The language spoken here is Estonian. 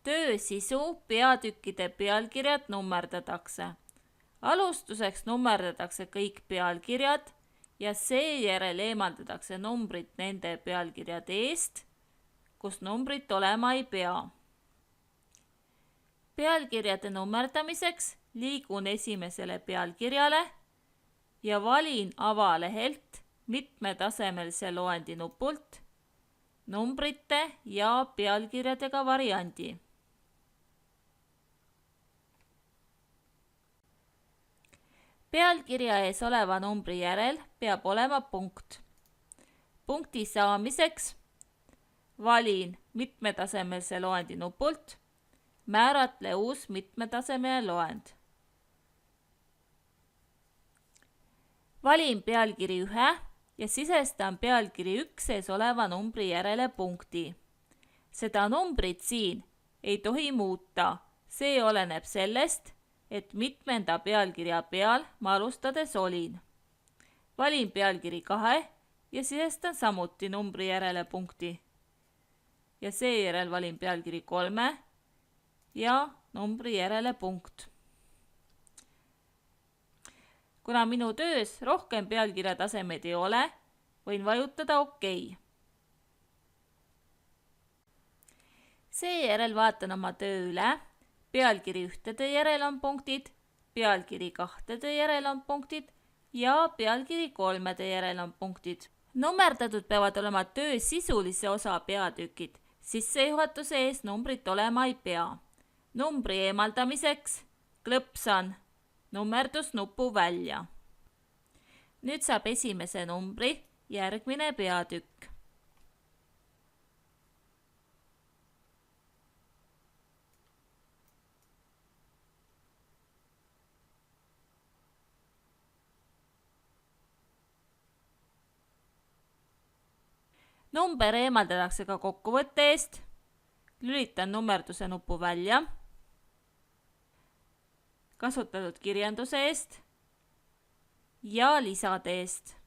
Töö sisu peatükkide pealkirjad nummerdatakse. Alustuseks nummerdatakse kõik pealkirjad ja seejärel eemaldatakse numbrid nende pealkirjade eest, kus numbrit olema ei pea. Pealkirjade nummerdamiseks liigun esimesele pealkirjale ja valin avalehelt mitmetasemelise loendi nupult numbrite ja pealkirjadega variandi. Pealkirja ees oleva numbri järel peab olema punkt. Punkti saamiseks valin mitmetasemelise loendi nupult määratle uus mitmetasemeline loend. Valin pealkiri 1 ja sisestan pealkiri 1 ees oleva numbri järele punkti. Seda numbrit siin ei tohi muuta, see oleneb sellest, et mitmenda pealkirja peal ma alustades olin. Valin pealkiri 2 ja sisestan samuti numbri järele punkti. Ja seejärel valin pealkiri 3 ja numbri järele punkt. Kuna minu töös rohkem pealkirja tasemeid ei ole, võin vajutada OK. Seejärel vaatan oma töö üle. Pealkiri 1 järel on punktid, pealkiri 2 järel on punktid ja pealkiri 3 järel on punktid. Nummerdatud peavad olema töö sisulise osa peatükid, sissejuhatuse ees numbrit olema ei pea. Numbri eemaldamiseks klõpsan nummerdusnupu välja. Nüüd saab esimese numbri järgmine peatükk. Number eemaldatakse ka kokkuvõtte eest. Lülitan nummerduse nupu välja. Kasutatud kirjanduse eest ja lisade eest.